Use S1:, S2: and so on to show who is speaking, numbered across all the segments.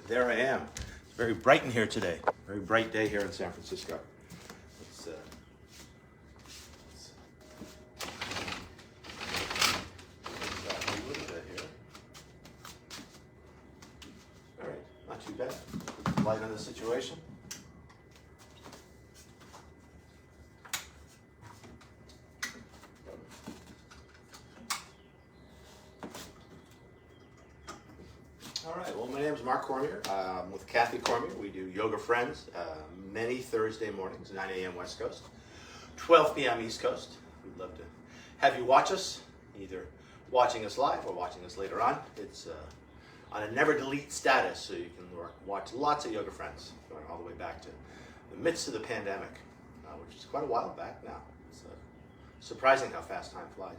S1: there I am. It's very bright in here today. Very bright day here in San Francisco. Let's a little bit here. All right, not too bad. Light on the situation. All right, well, my name is Mark Cormier. I'm with Kathy Cormier. We do Yoga Friends many Thursday mornings, 9 a.m. West Coast, 12 p.m. East Coast. We'd love to have you watch us, either watching us live or watching us later on. It's on a never delete status, so you can watch lots of Yoga Friends, going all the way back to the midst of the pandemic, which is quite a while back now. It's surprising how fast time flies.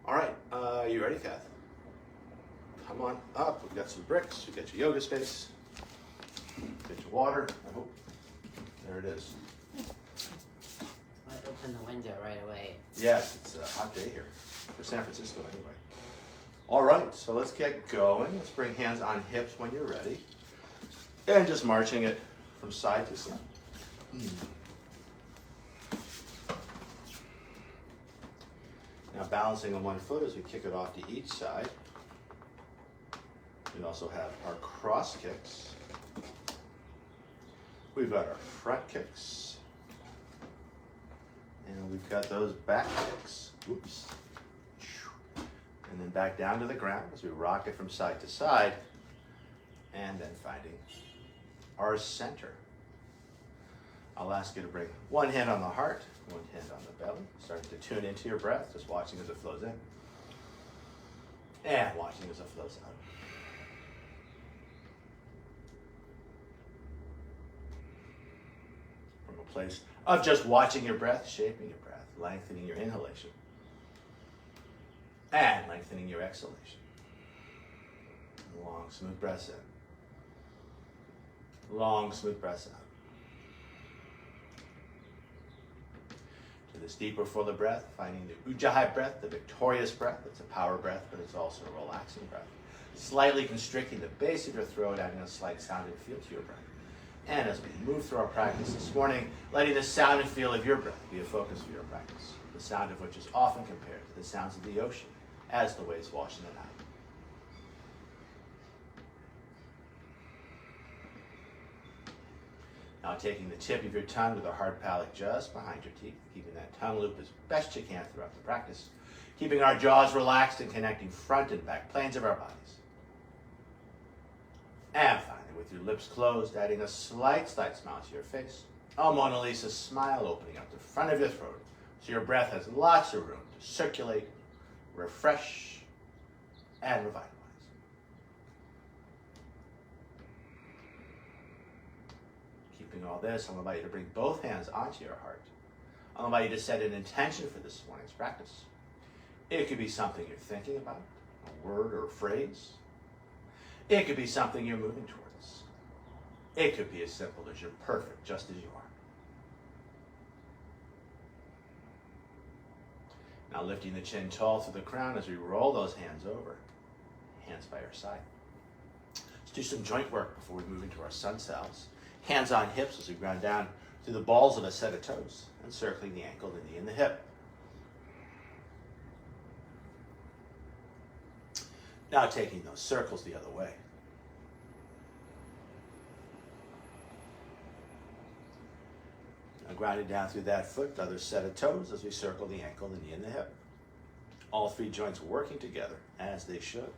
S1: All right, you ready, Kath? Come on up. We've got some bricks. We've got your yoga space. Get your water. I hope. There it is.
S2: I opened the window right away.
S1: Yes, it's a hot day here for San Francisco anyway. All right, so let's get going. Let's bring hands on hips when you're ready. And just marching it from side to side. Now balancing on one foot as we kick it off to each side. We also have our cross kicks. We've got our front kicks. And we've got those back kicks. Oops. And then back down to the ground as we rock it from side to side. And then finding our center. I'll ask you to bring one hand on the heart, one hand on the belly. Starting to tune into your breath, just watching as it flows in. And watching as it flows out. Place of just watching your breath, shaping your breath, lengthening your inhalation, and lengthening your exhalation. Long, smooth breaths in. Long, smooth breaths out. To this deeper, fuller breath, finding the Ujjayi breath, the victorious breath. It's a power breath, but it's also a relaxing breath. Slightly constricting the base of your throat, adding a slight sound and feel to your breath. And as we move through our practice this morning, letting the sound and feel of your breath be a focus for your practice, the sound of which is often compared to the sounds of the ocean as the waves wash in and out. Now taking the tip of your tongue with a hard palate just behind your teeth, keeping that tongue loop as best you can throughout the practice, keeping our jaws relaxed and connecting front and back planes of our bodies. And finally, with your lips closed, adding a slight smile to your face. A Mona Lisa smile opening up the front of your throat so your breath has lots of room to circulate, refresh, and revitalize. Keeping all this, I'm about you to bring both hands onto your heart. I'm about you to set an intention for this morning's practice. It could be something you're thinking about, a word or a phrase. It could be something you're moving towards. It could be as simple as you're perfect just as you are. Now lifting the chin tall through the crown as we roll those hands over, hands by our side. Let's do some joint work before we move into our sun salves. Hands on hips as we ground down through the balls of a set of toes, encircling the ankle, the knee, and the hip. Now taking those circles the other way. Now grounding down through that foot, the other set of toes as we circle the ankle, the knee, and the hip. All three joints working together as they should.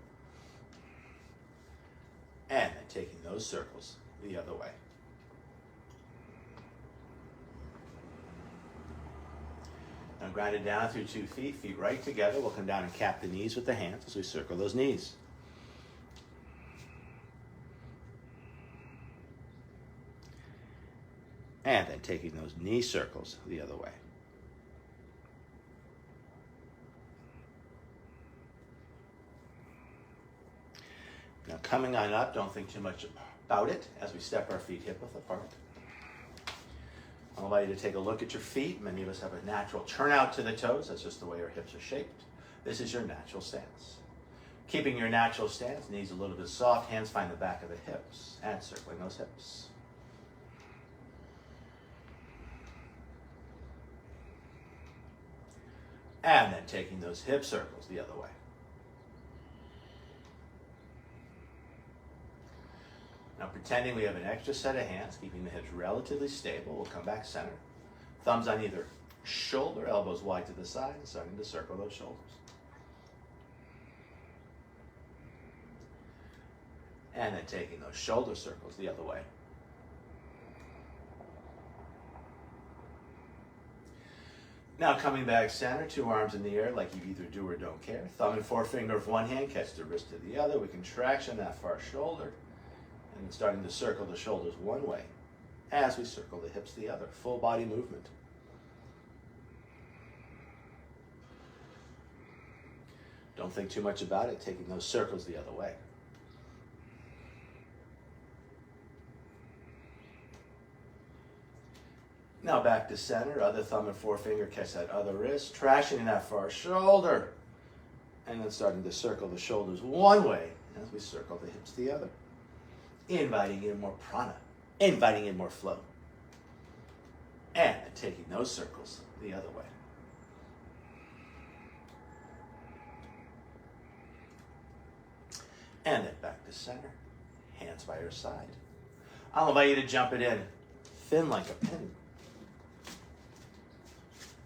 S1: And then taking those circles the other way. Now grounded down through 2 feet, feet right together. We'll come down and cap the knees with the hands as we circle those knees. And then taking those knee circles the other way. Now coming on up, don't think too much about it as we step our feet hip width apart. I'll allow you to take a look at your feet. Many of us have a natural turnout to the toes. That's just the way our hips are shaped. This is your natural stance. Keeping your natural stance, knees a little bit soft, hands find the back of the hips, and circling those hips. And then taking those hip circles the other way. Now pretending we have an extra set of hands, keeping the hips relatively stable, we'll come back center. Thumbs on either shoulder, elbows wide to the side, and starting to circle those shoulders. And then taking those shoulder circles the other way. Now coming back center, two arms in the air like you either do or don't care. Thumb and forefinger of one hand, catch the wrist of the other. We can traction that far shoulder. And then starting to circle the shoulders one way as we circle the hips the other. Full body movement. Don't think too much about it, taking those circles the other way. Now back to center, other thumb and forefinger, catch that other wrist, tractioning that far shoulder, and then starting to circle the shoulders one way as we circle the hips the other. Inviting in more prana, inviting in more flow, and taking those circles the other way. And then back to center, hands by your side. I'll invite you to jump it in, thin like a pin.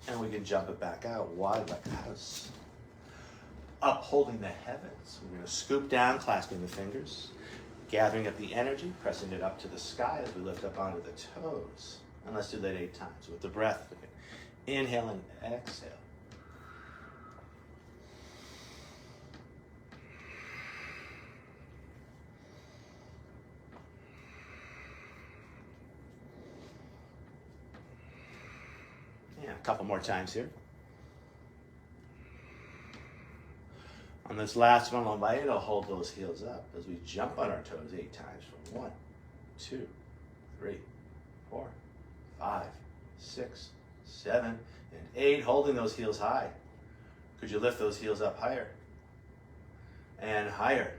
S1: And we can jump it back out, wide like a house. Upholding the heavens. We're going to scoop down, clasping the fingers, gathering up the energy, pressing it up to the sky as we lift up onto the toes. And let's do that 8 times with the breath. Inhale and exhale. A couple more times here. On this last one, I'll invite you to hold those heels up as we jump on our toes 8 times from 1, 2, 3, 4, 5, 6, 7, and 8. Holding those heels high. Could you lift those heels up higher? And higher.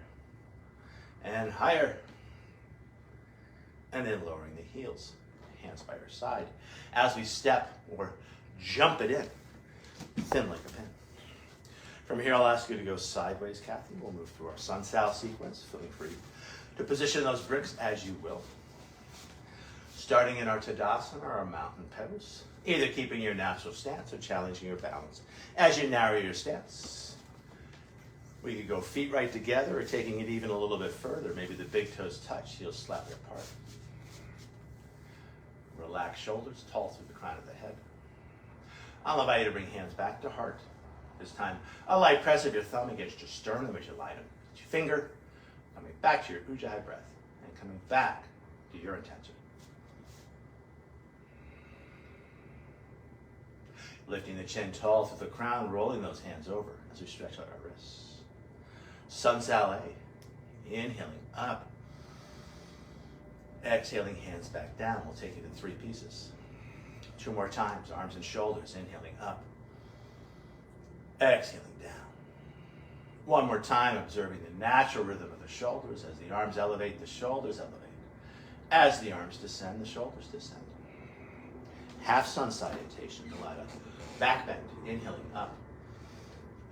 S1: And higher. And then lowering the heels. Hands by your side. As we step or jump it in, thin like a pin. From here, I'll ask you to go sideways, Kathy. We'll move through our sun sal sequence, feeling free to position those bricks as you will. Starting in our Tadasana, or our mountain pose, either keeping your natural stance or challenging your balance. As you narrow your stance, we could go feet right together or taking it even a little bit further. Maybe the big toes touch, heels slightly apart. Relax shoulders, tall through the crown of the head. I'll invite you to bring hands back to heart. This time, a light press of your thumb against your sternum as you lie them. Your finger coming back to your Ujjayi breath and coming back to your intention. Lifting the chin tall through the crown, rolling those hands over as we stretch out our wrists. Sun Sal A. Inhaling up. Exhaling, hands back down. We'll take it in 3 pieces. 2 more times, arms and shoulders, inhaling up. Exhaling down. 1 more time, observing the natural rhythm of the shoulders. As the arms elevate, the shoulders elevate. As the arms descend, the shoulders descend. Half sun salutation, Nalada. Back bend, inhaling up.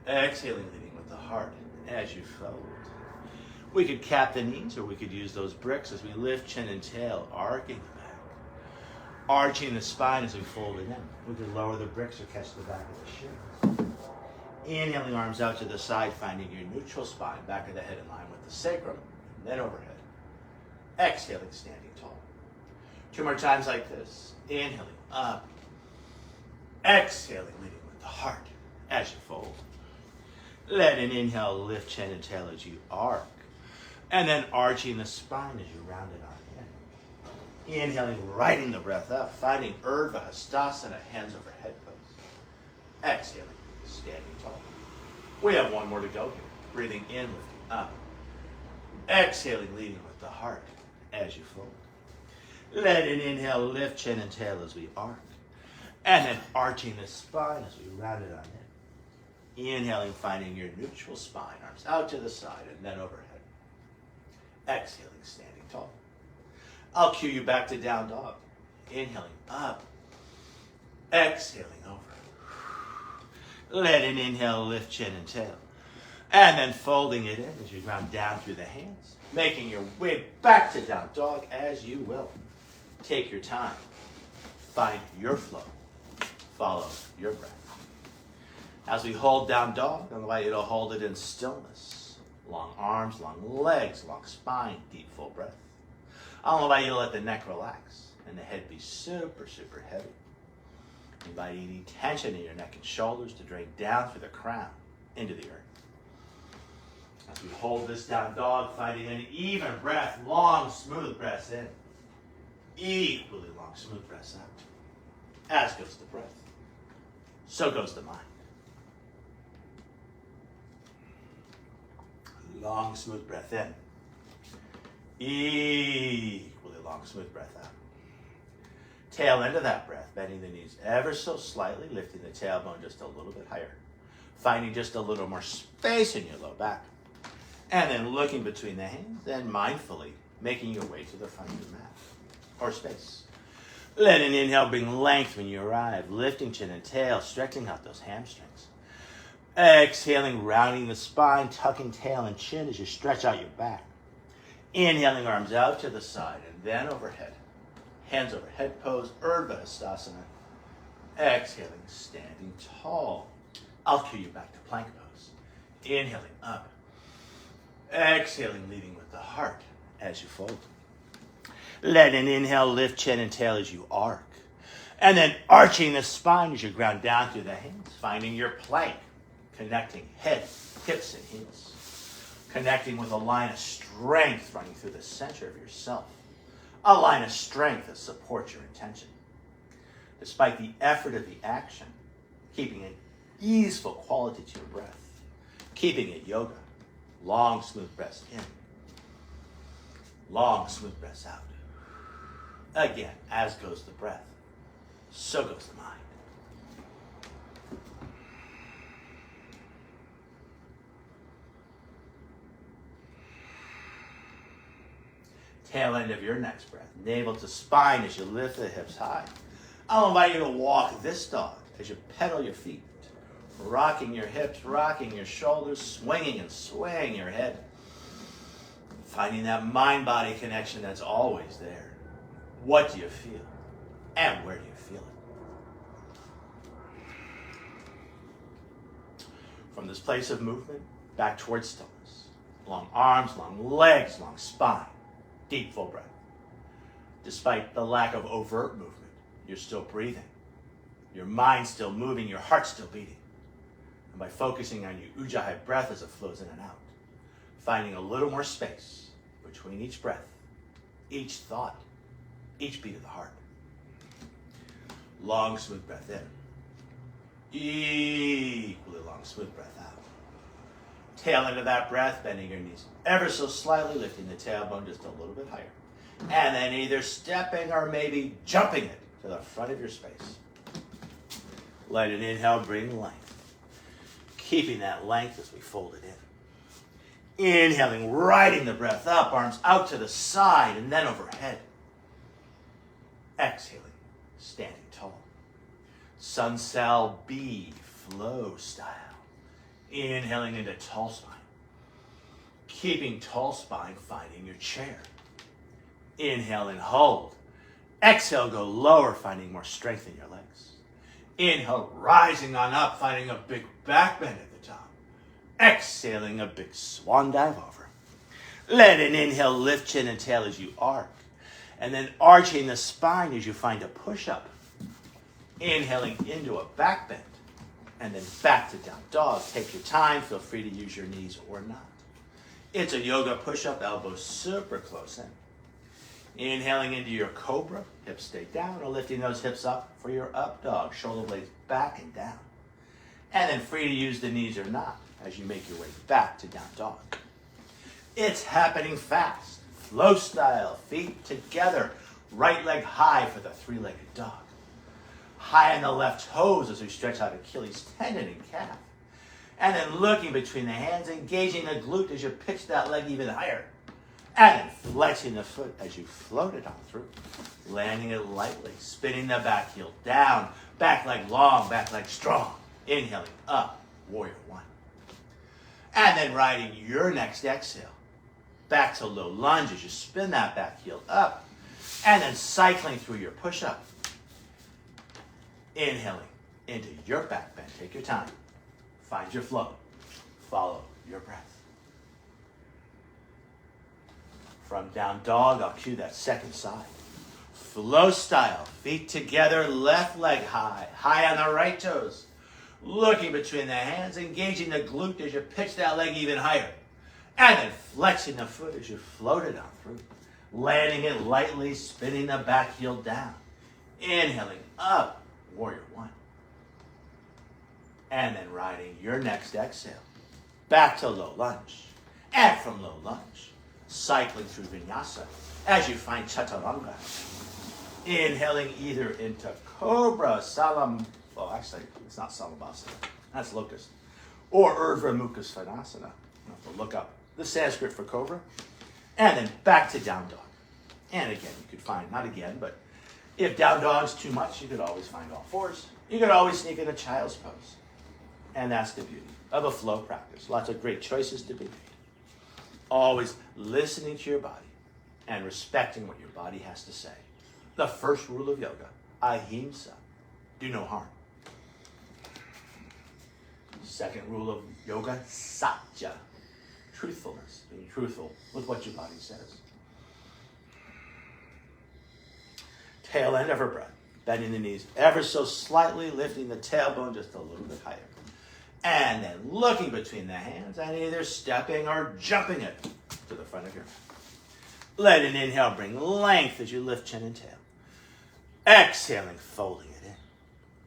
S1: Exhaling, leading with the heart as you fold. We could cap the knees, or we could use those bricks as we lift chin and tail, arcing the back. Arching the spine as we fold it in. We could lower the bricks or catch the back of the shin. Inhaling, arms out to the side, finding your neutral spine, back of the head in line with the sacrum, and then overhead. Exhaling, standing tall. 2 more times like this. Inhaling, up. Exhaling, leading with the heart as you fold. Let an inhale lift chin and tail as you arc. And then arching the spine as you round it on in. Inhaling, riding the breath up, finding Urdhva Hastasana, hands over head pose. Exhaling, standing tall. We have 1 more to go here. Breathing in, lifting up. Exhaling, leading with the heart as you fold. Let an inhale lift chin and tail as we arc. And then arching the spine as we round it on Inhaling, finding your neutral spine, arms out to the side and then overhead. Exhaling, standing tall. I'll cue you back to down dog. Inhaling up. Exhaling over. Let an inhale lift chin and tail. And then folding it in as you ground down through the hands. Making your way back to down dog as you will. Take your time. Find your flow. Follow your breath. As we hold down dog, I invite you to hold it in stillness. Long arms, long legs, long spine, deep full breath. I'll invite you to let the neck relax and the head be super, super heavy. Invite any tension in your neck and shoulders to drain down through the crown into the earth. As we hold this down dog, finding an even breath, long, smooth breaths in. Equally long, smooth breaths out. As goes the breath, so goes the mind. Long, smooth breath in. Equally long, smooth breath out. Tail end of that breath, bending the knees ever so slightly, lifting the tailbone just a little bit higher. Finding just a little more space in your low back. And then looking between the hands and mindfully making your way to the front of your mat or space. Let an inhale bring length when you arrive, lifting chin and tail, stretching out those hamstrings. Exhaling, rounding the spine, tucking tail and chin as you stretch out your back. Inhaling, arms out to the side and then overhead. Hands over head pose, Urdhva Hastasana. Exhaling, standing tall. I'll cue you back to plank pose. Inhaling up. Exhaling, leading with the heart as you fold. Let an inhale lift chin and tail as you arc. And then arching the spine as you ground down through the hands, finding your plank, connecting head, hips, and heels. Connecting with a line of strength running through the center of yourself. A line of strength that supports your intention. Despite the effort of the action, keeping an easeful quality to your breath. Keeping it yoga. Long, smooth breaths in. Long, smooth breaths out. Again, as goes the breath, so goes the mind. Tail end of your next breath, navel to spine as you lift the hips high. I'll invite you to walk this dog as you pedal your feet, rocking your hips, rocking your shoulders, swinging and swaying your head. Finding that mind-body connection that's always there. What do you feel? And where do you feel it? From this place of movement, back towards stillness. Long arms, long legs, long spine. Deep, full breath. Despite the lack of overt movement, you're still breathing. Your mind's still moving, your heart's still beating. And by focusing on your Ujjayi breath as it flows in and out, finding a little more space between each breath, each thought, each beat of the heart. Long, smooth breath in. Equally long, smooth breath out. Tail end of that breath, bending your knees ever so slightly, lifting the tailbone just a little bit higher. And then either stepping or maybe jumping it to the front of your space. Let an inhale bring length. Keeping that length as we fold it in. Inhaling, riding the breath up, arms out to the side and then overhead. Exhaling, standing tall. Sun Sal B, flow style. Inhaling into tall spine. Keeping tall spine, finding your chair. Inhale and hold. Exhale, go lower, finding more strength in your legs. Inhale, rising on up, finding a big back bend at the top. Exhaling, a big swan dive over. Let an inhale lift chin and tail as you arc. And then arching the spine as you find a push-up. Inhaling into a back bend. And then back to down dog. Take your time. Feel free to use your knees or not. It's a yoga push-up, elbows super close in. Inhaling into your cobra. Hips stay down, or lifting those hips up for your up dog. Shoulder blades back and down. And then free to use the knees or not as you make your way back to down dog. It's happening fast. Flow style, feet together. Right leg high for the three-legged dog. High on the left toes as we stretch out Achilles tendon and calf. And then looking between the hands, engaging the glute as you pitch that leg even higher. And then flexing the foot as you float it on through. Landing it lightly, spinning the back heel down, back leg long, back leg strong. Inhaling up, warrior one. And then riding your next exhale. Back to low lunge as you spin that back heel up. And then cycling through your push-up. Inhaling into your back bend. Take your time. Find your flow. Follow your breath. From down dog, I'll cue that second side. Flow style. Feet together, left leg high. High on the right toes. Looking between the hands, engaging the glute as you pitch that leg even higher. And then flexing the foot as you float it on through. Landing it lightly, spinning the back heel down. Inhaling up, warrior one. And then riding your next exhale. Back to low lunge. And from low lunge, cycling through vinyasa as you find chaturanga. Inhaling either into cobra, salam, well actually it's not salamabhasana, that's locust. Or urdhva mukha svanasana. We'll look up the Sanskrit for cobra. And then back to down dog. And again, you could find, not again, but if down dog's too much, you could always find all fours. You could always sneak in a child's pose. And that's the beauty of a flow practice. Lots of great choices to be made. Always listening to your body and respecting what your body has to say. The first rule of yoga, ahimsa, do no harm. Second rule of yoga, satya, truthfulness, being truthful with what your body says. Tail end of her breath, bending the knees ever so slightly, lifting the tailbone just a little bit higher. And then looking between the hands and either stepping or jumping it to the front of your mat. Let an inhale bring length as you lift chin and tail. Exhaling, folding it in.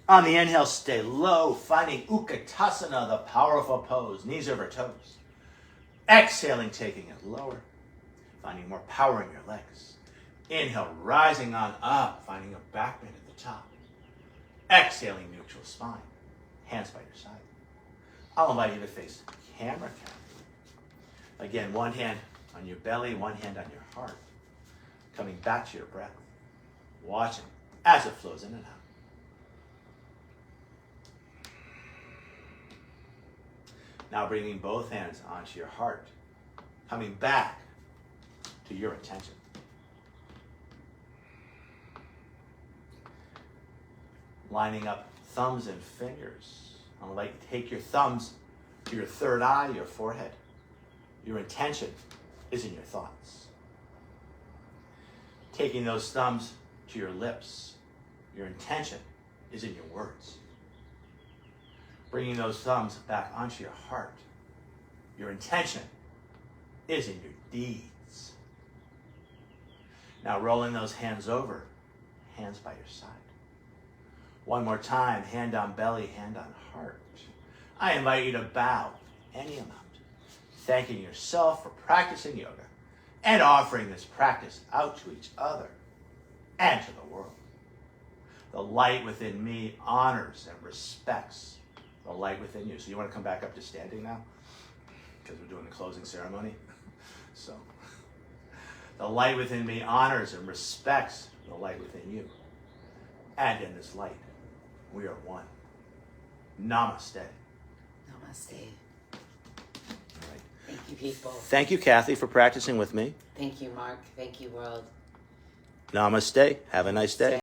S1: On the inhale, stay low, finding Utkatasana, the powerful pose, knees over toes. Exhaling, taking it lower, finding more power in your legs. Inhale, rising on up, finding a back bend at the top. Exhaling, neutral spine, hands by your side. I'll invite you to face camera. Again, one hand on your belly, one hand on your heart. Coming back to your breath. Watching as it flows in and out. Now bringing both hands onto your heart. Coming back to your attention. Lining up thumbs and fingers. I would like to take your thumbs to your third eye, your forehead. Your intention is in your thoughts. Taking those thumbs to your lips. Your intention is in your words. Bringing those thumbs back onto your heart. Your intention is in your deeds. Now rolling those hands over, hands by your side. One more time, hand on belly, hand on heart. I invite you to bow any amount, thanking yourself for practicing yoga and offering this practice out to each other and to the world. The light within me honors and respects the light within you. So you want to come back up to standing now? Because we're doing the closing ceremony. So the light within me honors and respects the light within you. And in this light, we are one. Namaste.
S2: Namaste.
S1: All right.
S2: Thank you, people.
S1: Thank you, Kathy, for practicing with me.
S2: Thank you, Mark. Thank you, world.
S1: Namaste. Have a nice day.